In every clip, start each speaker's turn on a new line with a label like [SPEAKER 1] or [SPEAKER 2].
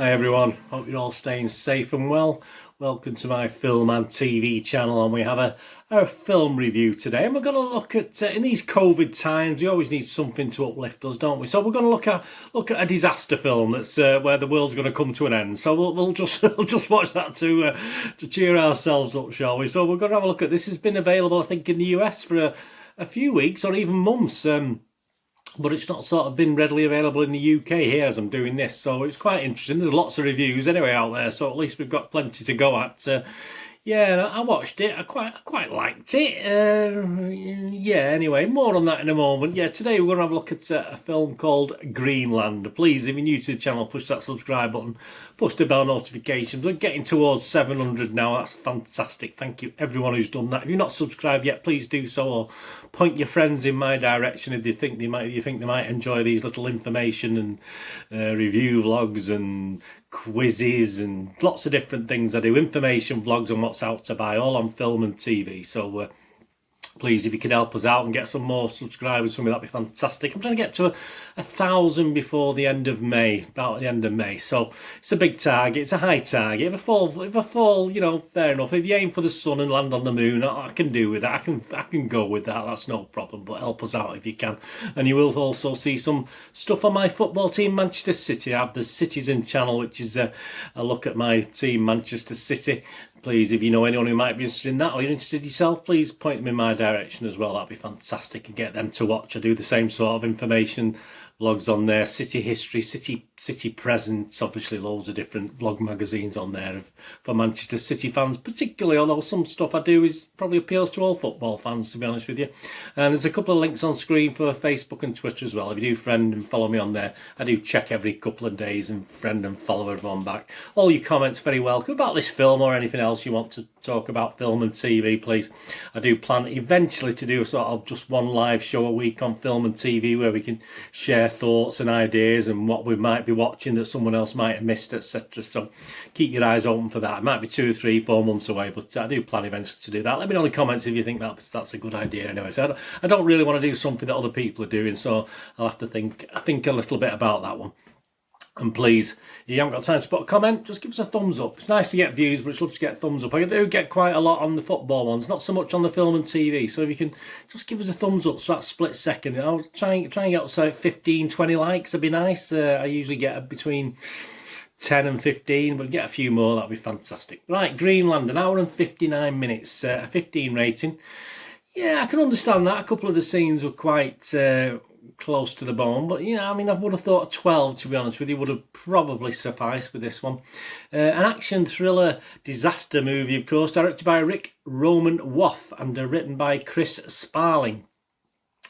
[SPEAKER 1] Hi everyone, hope you're all staying safe and well. Welcome to my film and TV channel, and we have a film review today, and we're going to look at in these COVID times we always need something to uplift us, don't we? So we're going to look at a disaster film that's where the world's going to come to an end. So we'll just watch that to cheer ourselves up, shall we? So we're going to have a look at this. Has been available, I think, in the US for a few weeks or even months. But it's not sort of been readily available in the UK here as I'm doing this, so it's quite interesting. There's lots of reviews anyway out there, so at least we've got plenty to go at. Yeah, I watched it. I quite liked it. Yeah, anyway, more on that in a moment. Yeah, today we're going to have a look at a film called Greenland. Please, if you're new to the channel, push that subscribe button, push the bell notifications. We're getting towards 700 now. That's fantastic. Thank you, everyone who's done that. If you're not subscribed yet, please do so, or point your friends in my direction if you think they might enjoy these little information and review vlogs and quizzes and lots of different things. I do information vlogs on what's out to buy, all on film and TV. So please, if you could help us out and get some more subscribers for me, that'd be fantastic. I'm trying to get to 1,000 before the end of May, about the end of May. So it's a big target, it's a high target. If I fall, you know, fair enough. If you aim for the sun and land on the moon, I can do with that. I can go with that. That's no problem. But help us out if you can. And you will also see some stuff on my football team, Manchester City. I have the Citizen channel, which is a look at my team, Manchester City. Please, if you know anyone who might be interested in that, or you're interested yourself, please point them in my direction as well. That'd be fantastic, and get them to watch. I do the same sort of information vlogs on there, city history, city presence, obviously loads of different vlog magazines on there for Manchester City fans particularly, although some stuff I do is probably appeals to all football fans, to be honest with you. And there's a couple of links on screen for Facebook and Twitter as well. If you do friend and follow me on there, I do check every couple of days and friend and follow everyone back. All your comments very welcome about this film or anything else you want to talk about film and TV, please. I do plan eventually to do a sort of just one live show a week on film and TV where we can share thoughts and ideas and what we might be watching that someone else might have missed, etc. So keep your eyes open for that. It might be 2, 3, 4 months away, but I do plan eventually to do that. Let me know in the comments if you think that's a good idea anyway. So I don't really want to do something that other people are doing, so I'll have to think a little bit about that one. And please, if you haven't got time to put a comment, just give us a thumbs up. It's nice to get views, but it's love to get thumbs up. I do get quite a lot on the football ones, not so much on the film and TV. So if you can just give us a thumbs up for that split second. I'll try and get so 15, 20 likes. It'd be nice. I usually get between 10 and 15, but get a few more, that'd be fantastic. Right, Greenland, 1 hour and 59 minutes, a 15 rating. Yeah, I can understand that. A couple of the scenes were quite close to the bone, but yeah, I mean, I would have thought 12, to be honest with you, would have probably sufficed with this one. An action thriller disaster movie, of course, directed by Rick Roman Woff and written by Chris Sparling.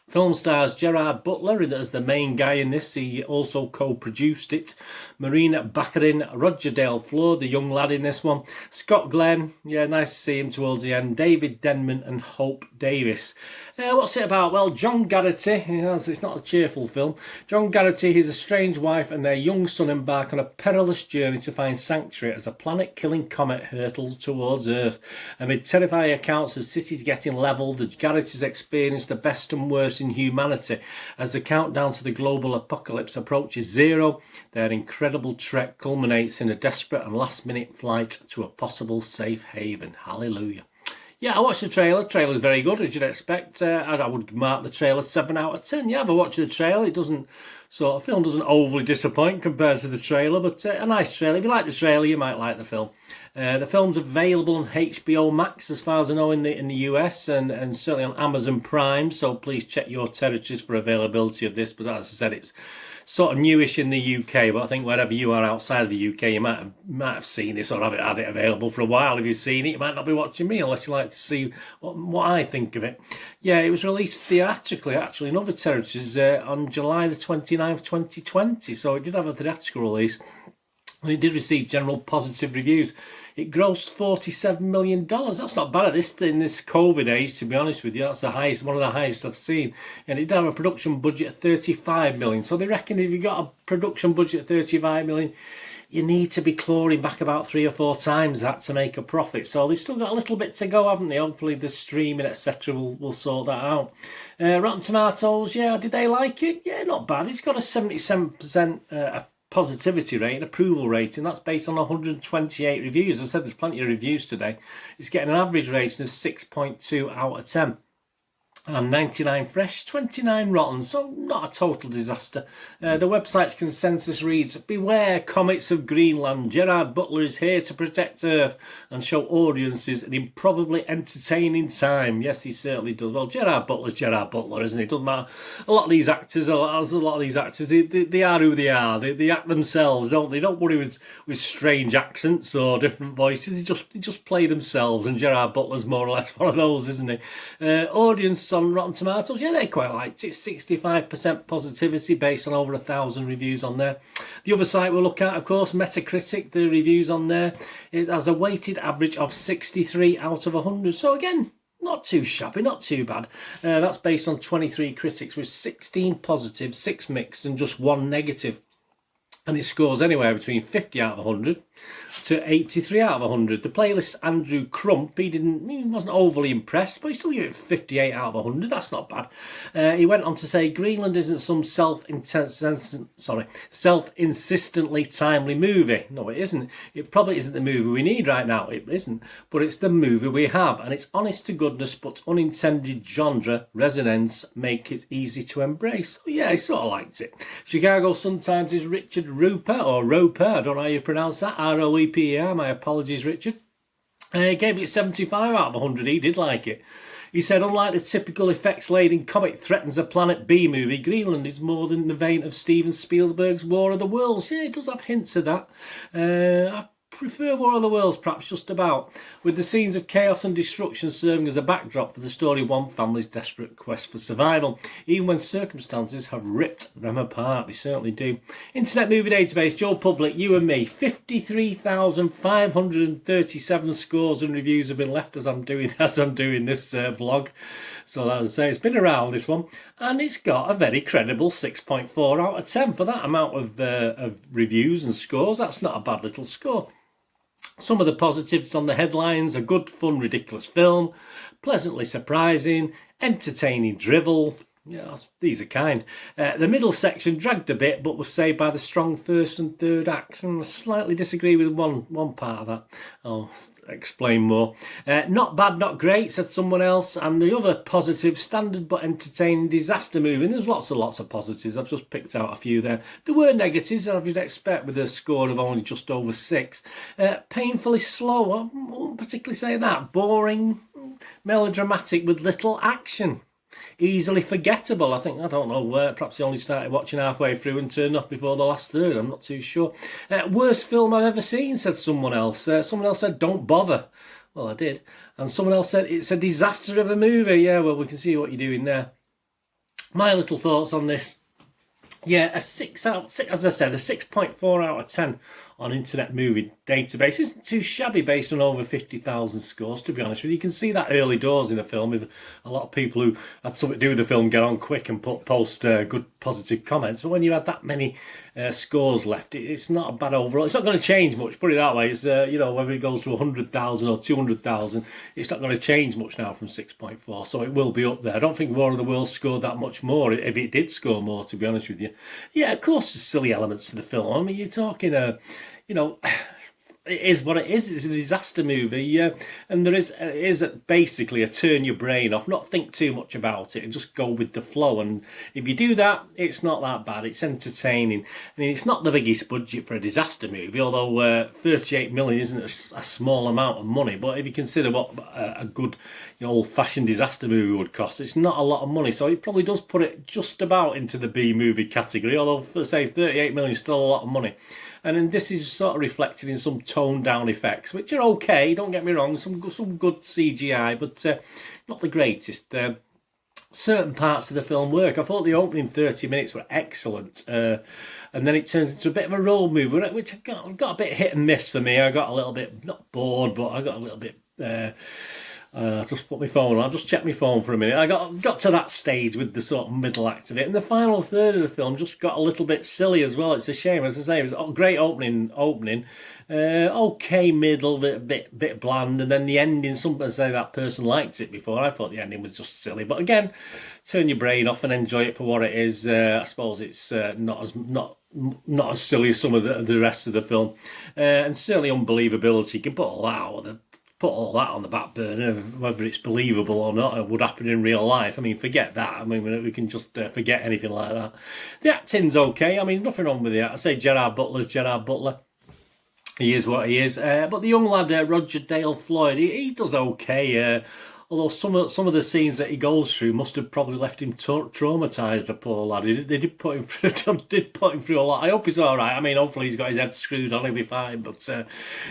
[SPEAKER 1] Film stars Gerard Butler as the main guy in this. He also co-produced it. Marina Baccarin, Roger Dale Floor, the young lad in this one. Scott Glenn, yeah, nice to see him towards the end. David Denman and Hope Davis. What's it about? Well, John Garrity, it's not a cheerful film. John Garrity, his estranged wife and their young son embark on a perilous journey to find sanctuary as a planet-killing comet hurtles towards Earth. Amid terrifying accounts of cities getting levelled, the Garritys experience the best and worst in humanity. As the countdown to the global apocalypse approaches zero, their incredible trek culminates in a desperate and last-minute flight to a possible safe haven. Hallelujah. Yeah, I watched the trailer. The trailer's very good, as you'd expect. I would mark the trailer 7 out of 10. Yeah, I've watched the trailer. It doesn't film doesn't overly disappoint compared to the trailer, but a nice trailer. If you like the trailer, you might like the film. The film's available on HBO Max, as far as I know, in the US, and certainly on Amazon Prime. So please check your territories for availability of this. But as I said, it's sort of newish in the UK, but I think wherever you are outside of the UK, you might have seen this or have had it available for a while. If you've seen it, you might not be watching me unless you like to see what I think of it. Yeah, it was released theatrically, actually, in other territories on July the 29th, 2020. So it did have a theatrical release, and it did receive general positive reviews. It grossed $47 million. That's not bad in this COVID age, to be honest with you. That's the highest, one of the highest I've seen. And it did have a production budget of $35 million. So they reckon if you've got a production budget of $35 million, you need to be clawing back about 3 or 4 times that to make a profit. So they've still got a little bit to go, haven't they? Hopefully the streaming, etc. will sort that out. Rotten Tomatoes, yeah, did they like it? Yeah, not bad. It's got a 77% positivity rate and approval rating. That's based on 128 reviews. As I said, there's plenty of reviews today. It's getting an average rating of 6.2 out of 10. And 99 fresh, 29 rotten, so not a total disaster. The website's consensus reads, "Beware comets of Greenland. Gerard Butler is here to protect Earth and show audiences an improbably entertaining time." Yes, he certainly does. Well, Gerard Butler's Gerard Butler, isn't he? It doesn't matter. A lot of these actors, they are who they are. They act themselves, don't they? Don't worry with strange accents or different voices. They just play themselves, and Gerard Butler's more or less one of those, isn't he? Audience on Rotten Tomatoes, yeah, they quite liked it. 65% positivity based on over 1,000 reviews on there. The other site we'll look at, of course, Metacritic, the reviews on there, it has a weighted average of 63 out of 100. So again, not too shabby, not too bad. That's based on 23 critics with 16 positive, 6 mixed and just 1 negative. And it scores anywhere between 50 out of 100 to 83 out of 100. The playlist Andrew Crump, he wasn't overly impressed, but he still gave it 58 out of 100. That's not bad. He went on to say, "Greenland isn't some self-insistently timely movie." No, it isn't. It probably isn't the movie we need right now. It isn't. But it's the movie we have, and its honest to goodness but unintended genre resonance make it easy to embrace. So yeah, I sort of liked it. Chicago Sun-Times is Richard Roper, or Roper, I don't know how you pronounce that, R-O-E-P-E-R, my apologies, Richard. Gave it 75 out of 100, he did like it. He said, "Unlike the typical effects-laden comet threatens a planet B movie, Greenland is more than the vein of Steven Spielberg's War of the Worlds." Yeah, it does have hints of that. I prefer War of the Worlds, perhaps, just about, with the scenes of chaos and destruction serving as a backdrop for the story of one family's desperate quest for survival, even when circumstances have ripped them apart. They certainly do. Internet Movie Database, Joe Public, you and me, 53,537 scores and reviews have been left as I'm doing this vlog. So as I say, it's been around, this one, and it's got a very credible 6.4 out of 10 for that amount of reviews and scores. That's not a bad little score. Some of the positives on the headlines: a good, fun, ridiculous film, pleasantly surprising, entertaining drivel. Yeah, these are kind. The middle section dragged a bit, but was saved by the strong first and third act. And I slightly disagree with one part of that. I'll explain more. Not bad, not great, said someone else. And the other positive, standard but entertaining disaster movie. And there's lots of positives. I've just picked out a few there. There were negatives, as you'd expect, with a score of only just over 6. Painfully slow, I won't particularly say that. Boring, melodramatic with little action. Easily forgettable. I don't know, perhaps I only started watching halfway through and turned off before the last third. I'm not too sure. Worst film I've ever seen, said someone else. Someone else said, "Don't bother." Well, I did. And someone else said, "It's a disaster of a movie." Yeah, well, we can see what you're doing there. My little thoughts on this. Yeah, as I said, a 6.4 out of 10 on Internet Movie Database isn't too shabby based on over 50,000 scores, to be honest with you. You can see that early doors in a film with a lot of people who had something to do with the film get on quick and post good positive comments. But when you had that many scores left, it's not a bad overall. It's not going to change much, put it that way. It's, whether it goes to 100,000 or 200,000, it's not going to change much now from 6.4, so it will be up there. I don't think War of the Worlds scored that much more, if it did score more, to be honest with you. Yeah, of course there's silly elements to the film. I mean, you're talking, it is what it is. It's a disaster movie, and it is basically a turn your brain off, not think too much about it, and just go with the flow. And if you do that, it's not that bad. It's entertaining. I mean, it's not the biggest budget for a disaster movie, although 38 million isn't a small amount of money. But if you consider what a good, old-fashioned disaster movie would cost, it's not a lot of money. So it probably does put it just about into the B movie category. Although, say, 38 million is still a lot of money. And then this is sort of reflected in some toned down effects, which are okay, don't get me wrong, some good CGI, but not the greatest. Certain parts of the film work. I thought the opening 30 minutes were excellent, and then it turns into a bit of a road movie, which got a bit hit and miss for me. I got a little bit, not bored, but I got a little bit Just put my phone on. I'll just check my phone for a minute. I got to that stage with the sort of middle act of it, and the final third of the film just got a little bit silly as well. It's a shame, as I say, it was a great opening. Okay, middle, bit bland, and then the ending. Some say that person liked it before. I thought the ending was just silly, but again, turn your brain off and enjoy it for what it is. I suppose it's not as silly as some of the rest of the film, and certainly unbelievability. You can put all that on the back burner, whether it's believable or not, it would happen in real life. I mean, forget that. I mean, we can just forget anything like that. The acting's okay. I mean, nothing wrong with it. I say Gerard Butler's Gerard Butler. He is what he is. But the young lad, Roger Dale Floyd, he does okay. Although some of the scenes that he goes through must have probably left him traumatised, the poor lad. They did put him through a lot. I hope he's all right. I mean, hopefully he's got his head screwed on, he'll be fine. But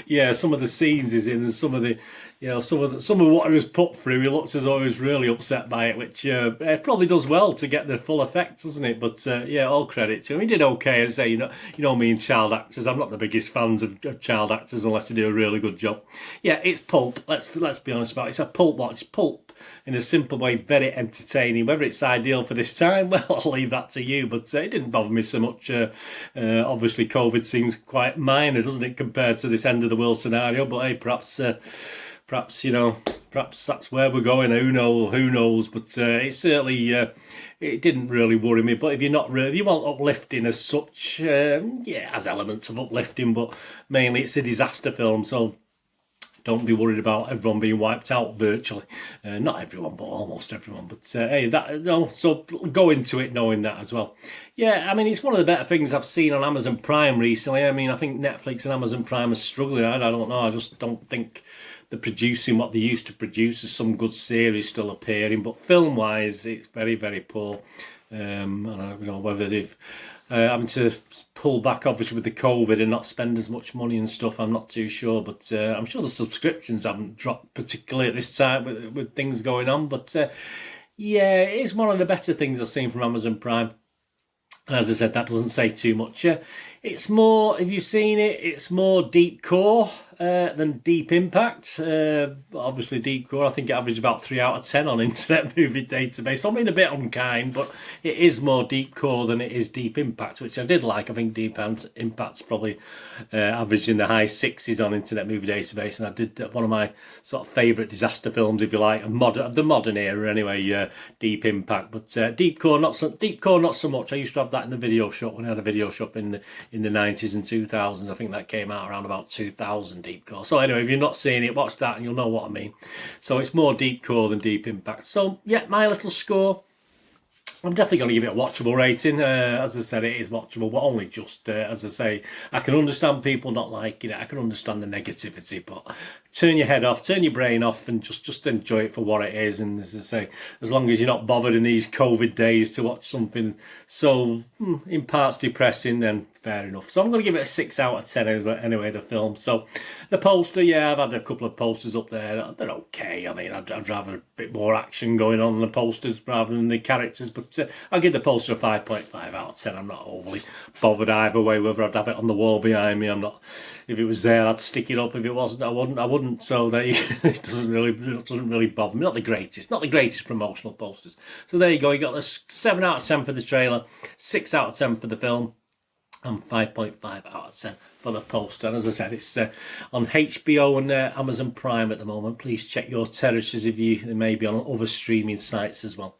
[SPEAKER 1] yeah, some of the scenes he's in, and some of what he was put through, he looks as though he was really upset by it, which it probably does well to get the full effect, doesn't it? But yeah, all credit to him. He did okay, as I say. You know me and child actors. I'm not the biggest fans of child actors unless they do a really good job. Yeah, it's pulp. Let's be honest about it. It's a pulp watch. Pulp in a simple way, very entertaining. Whether it's ideal for this time, well, I'll leave that to you. But it didn't bother me so much. Obviously, COVID seems quite minor, doesn't it, compared to this end of the world scenario? But hey, perhaps that's where we're going. Who knows? But it certainly it didn't really worry me. But if you're not really, you want uplifting as such, yeah, it has elements of uplifting, but mainly it's a disaster film. So don't be worried about everyone being wiped out virtually. Not everyone, but almost everyone. But hey, so go into it knowing that as well. Yeah, I mean, it's one of the better things I've seen on Amazon Prime recently. I mean, I think Netflix and Amazon Prime are struggling. I don't know. I just don't think they're producing what they used to produce. There's some good series still appearing, but film-wise, it's very, very poor. I don't know whether they've having to pull back, obviously, with the COVID and not spend as much money and stuff. I'm not too sure, but I'm sure the subscriptions haven't dropped particularly at this time with things going on. But yeah, it is one of the better things I've seen from Amazon Prime. And as I said, that doesn't say too much. It's more, if you've seen it, it's more deep core than Deep Impact. Obviously, Deep Core, I think it averaged about 3 out of 10 on Internet Movie Database. So I'm being a bit unkind, but it is more Deep Core than it is Deep Impact, which I did like. I think Deep Impact's probably averaged in the high 60s on Internet Movie Database, and I did one of my sort of favourite disaster films, if you like, of the modern era anyway, Deep Impact. But Deep Core not so much. I used to have that in the video shop when I had a video shop in the 90s and 2000s. I think that came out around about 2000, Deep Core. So anyway, if you're not seeing it, watch that and you'll know what I mean. So it's more Deep Core than Deep Impact. So yeah, my little score, I'm definitely going to give it a watchable rating. As I said, it is watchable, but only just, as I say, I can understand people not liking it. I can understand the negativity, but turn your head off, turn your brain off, and just enjoy it for what it is. And as I say, as long as you're not bothered in these COVID days to watch something so in parts depressing, then fair enough. So I'm going to give it a 6 out of 10 anyway, the film. So the poster, yeah, I've had a couple of posters up there. They're okay. I mean, I'd rather a bit more action going on in the posters rather than the characters. But I'll give the poster a 5.5 out of 10. I'm not overly bothered either way, whether I'd have it on the wall behind me. I'm not. If it was there, I'd stick it up. If it wasn't, I wouldn't. So it doesn't really bother me. Not the greatest promotional posters. So there you go. You got the 7 out of 10 for the trailer, 6 out of 10 for the film, and 5.5 out of 10 for the poster. And as I said, it's on HBO and Amazon Prime at the moment. Please check your territories if they may be on other streaming sites as well.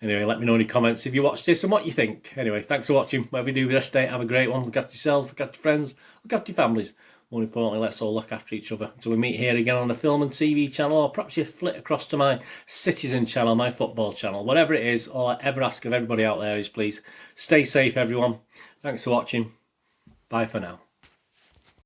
[SPEAKER 1] Anyway, let me know in the comments if you watched this and what you think. Anyway, thanks for watching. Whatever you do with this day, have a great one. Look after yourselves, look after your friends, look after your families. More importantly, let's all look after each other. Until we meet here again on the film and TV channel, or perhaps you flit across to my Citizen channel, my football channel. Whatever it is, all I ever ask of everybody out there is please stay safe, everyone. Thanks for watching. Bye for now.